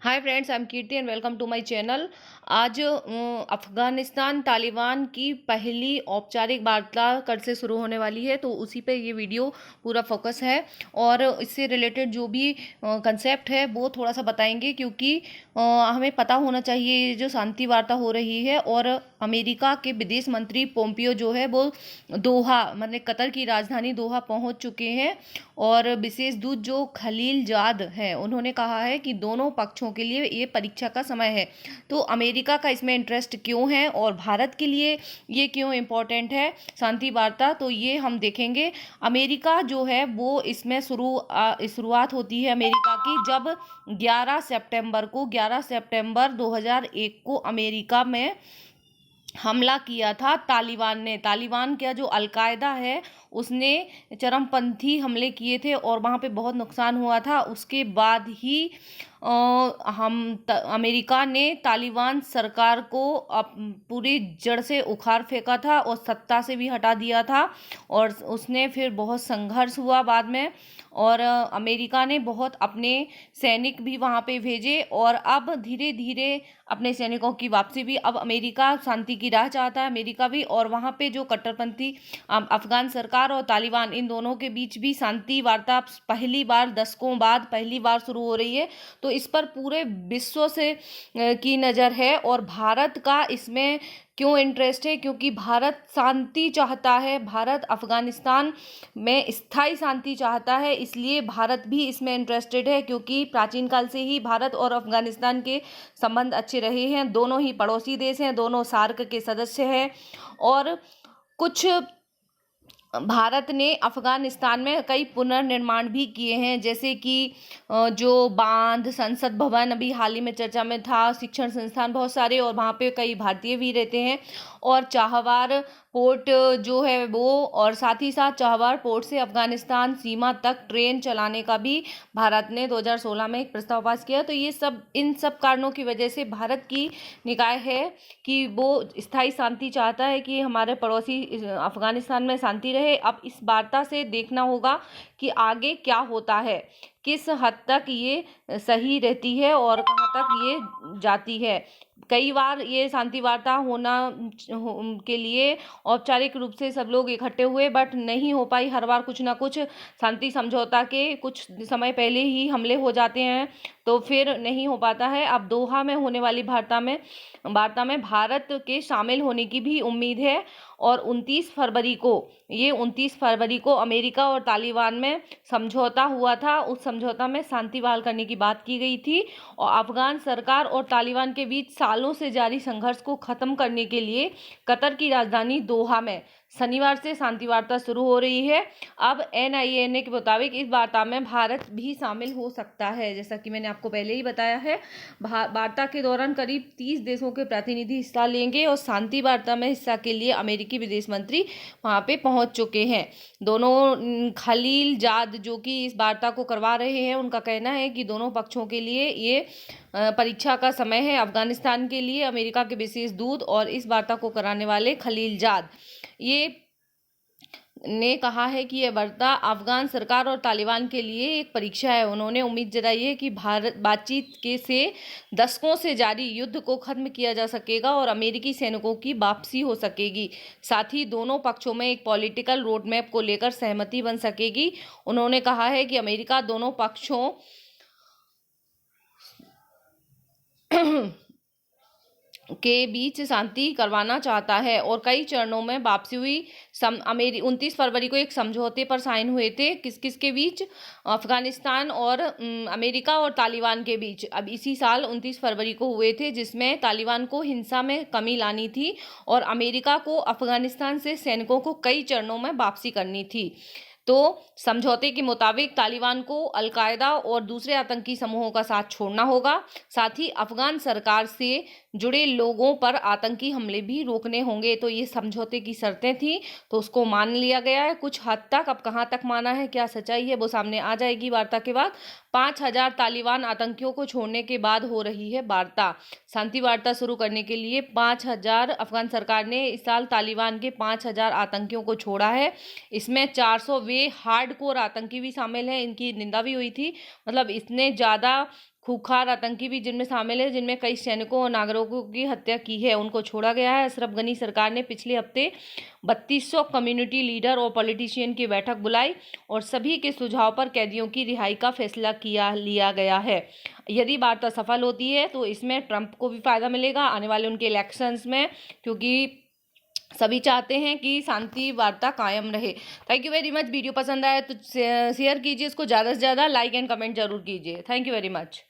Hi friends, I am Kirti and welcome to my channel. आज अफगानिस्तान तालिबान की पहली औपचारिक वार्ता कल से शुरू होने वाली है, तो उसी पे ये वीडियो पूरा फोकस है। और इससे रिलेटेड जो भी कंसेप्ट है वो थोड़ा सा बताएंगे, क्योंकि हमें पता होना चाहिए ये जो शांति वार्ता हो रही है। और अमेरिका के विदेश मंत्री पोम्पियो जो है वो दोहा मतलब कतर की राजधानी दोहा पहुंच चुके हैं। और विशेष दूत जो खलील जाद है उन्होंने कहा है कि दोनों पक्षों के लिए ये परीक्षा का समय है। तो अमेरिका का इसमें इंटरेस्ट क्यों है और भारत के लिए ये क्यों इम्पोर्टेंट है शांति वार्ता, तो ये हम देखेंगे। अमेरिका जो है वो इसमें शुरुआत होती है अमेरिका की जब 11 सितंबर 2001 को अमेरिका में हमला किया था तालिबान ने। तालिबान क्या जो अलकायदा है उसने चरमपंथी हमले किए थे और वहाँ पे बहुत नुकसान हुआ था। उसके बाद ही अमेरिका ने तालिबान सरकार को पूरी जड़ से उखाड़ फेंका था और सत्ता से भी हटा दिया था। और उसने फिर बहुत संघर्ष हुआ बाद में, और अमेरिका ने बहुत अपने सैनिक भी वहाँ पे भेजे। और अब धीरे धीरे अपने सैनिकों की वापसी भी, अब अमेरिका शांति की राह चाहता है, अमेरिका भी। और वहाँ पे जो कट्टरपंथी अफगान सरकार और तालिबान इन दोनों के बीच भी शांति वार्ता पहली बार दशकों बाद पहली बार शुरू हो रही है। तो इस पर पूरे विश्व से की नज़र है। और भारत का इसमें क्यों इंटरेस्ट है, क्योंकि भारत शांति चाहता है, भारत अफगानिस्तान में स्थायी शांति चाहता है, इसलिए भारत भी इसमें इंटरेस्टेड है। क्योंकि प्राचीन काल से ही भारत और अफगानिस्तान के संबंध अच्छे रहे हैं, दोनों ही पड़ोसी देश हैं, दोनों सार्क के सदस्य हैं। और कुछ भारत ने अफगानिस्तान में कई पुनर्निर्माण भी किए हैं, जैसे कि जो बांध, संसद भवन अभी हाल ही में चर्चा में था, शिक्षण संस्थान बहुत सारे, और वहाँ पे कई भारतीय भी रहते हैं। और चाहवार पोर्ट जो है वो, और साथ ही साथ चाहवार पोर्ट से अफगानिस्तान सीमा तक ट्रेन चलाने का भी भारत ने 2016 में एक प्रस्ताव पास किया। तो ये सब इन सब कारणों की वजह से भारत की निकाय है कि वो स्थायी शांति चाहता है कि हमारे पड़ोसी अफगानिस्तान में शांति रहे। अब इस वार्ता से देखना होगा कि आगे क्या होता है, किस हद तक ये सही रहती है और कहाँ तक ये जाती है। कई बार ये शांति वार्ता के लिए औपचारिक रूप से सब लोग इकट्ठे हुए, बट नहीं हो पाई। हर बार कुछ ना कुछ शांति समझौता के कुछ समय पहले ही हमले हो जाते हैं, तो फिर नहीं हो पाता है। अब दोहा में होने वाली वार्ता में भारत के शामिल होने की भी उम्मीद है। और 29 फरवरी को अमेरिका और तालिबान में समझौता हुआ था। उस समझौता में शांति बहाल करने की बात की गई थी। और अफगान सरकार और तालिबान के बीच सालों से जारी संघर्ष को खत्म करने के लिए कतर की राजधानी दोहा में शनिवार से शांति वार्ता शुरू हो रही है। अब NIANA के मुताबिक इस वार्ता में भारत भी शामिल हो सकता है, जैसा कि मैंने आपको पहले ही बताया है। वार्ता के दौरान करीब 30 देशों के प्रतिनिधि हिस्सा लेंगे और शांति वार्ता में हिस्सा के लिए अमेरिकी विदेश मंत्री वहां पे पहुंच चुके हैं। दोनों खलील जाद जो कि इस वार्ता को करवा रहे हैं, उनका कहना है कि दोनों पक्षों के लिए ये परीक्षा का समय है। अफगानिस्तान के लिए अमेरिका के विशेष दूत और इस वार्ता को कराने वाले खलील जाद ये ने कहा है कि यह वार्ता अफगान सरकार और तालिबान के लिए एक परीक्षा है। उन्होंने उम्मीद जताई है कि भारत बातचीत के से दशकों से जारी युद्ध को खत्म किया जा सकेगा और अमेरिकी सैनिकों की वापसी हो सकेगी। साथ ही दोनों पक्षों में एक पॉलिटिकल रोड मैप को लेकर सहमति बन सकेगी। उन्होंने कहा है कि अमेरिका दोनों पक्षों के बीच शांति करवाना चाहता है और कई चरणों में वापसी हुई। 29 फरवरी को एक समझौते पर साइन हुए थे, किस किस के बीच, अफगानिस्तान और अमेरिका और तालिबान के बीच। अब इसी साल 29 फरवरी को हुए थे, जिसमें तालिबान को हिंसा में कमी लानी थी और अमेरिका को अफगानिस्तान से सैनिकों को कई चरणों में वापसी करनी थी। तो समझौते के मुताबिक तालिबान को अलकायदा और दूसरे आतंकी समूहों का साथ छोड़ना होगा। साथ ही अफगान सरकार से जुड़े लोगों पर आतंकी हमले भी रोकने होंगे। तो ये समझौते की शर्तें थी, तो उसको मान लिया गया है कुछ हद तक। अब कहाँ तक माना है, क्या सच्चाई है, वो सामने आ जाएगी वार्ता के बाद। 5000 तालिबान आतंकियों को छोड़ने के बाद हो रही है वार्ता। शांति वार्ता शुरू करने के लिए 5000 अफगान सरकार ने इस साल तालिबान के 5000 आतंकियों को छोड़ा है। इसमें 400 वे हार्डकोर आतंकी भी शामिल हैं, इनकी निंदा भी हुई थी। मतलब इतने ज़्यादा खूंखार आतंकी भी जिनमें शामिल है, जिनमें कई सैनिकों और नागरिकों की हत्या की है, उनको छोड़ा गया है। अशरफ गनी सरकार ने पिछले हफ्ते 3200 कम्युनिटी लीडर और पॉलिटिशियन की बैठक बुलाई और सभी के सुझाव पर कैदियों की रिहाई का फैसला लिया गया है। यदि वार्ता सफल होती है तो इसमें ट्रंप को भी फायदा मिलेगा आने वाले उनके इलेक्शंस में, क्योंकि सभी चाहते हैं कि शांति वार्ता कायम रहे। Thank you very much. Video पसंद आए तो शेयर कीजिए इसको, ज़्यादा से ज़्यादा लाइक एंड कमेंट जरूर कीजिए। Thank you very much.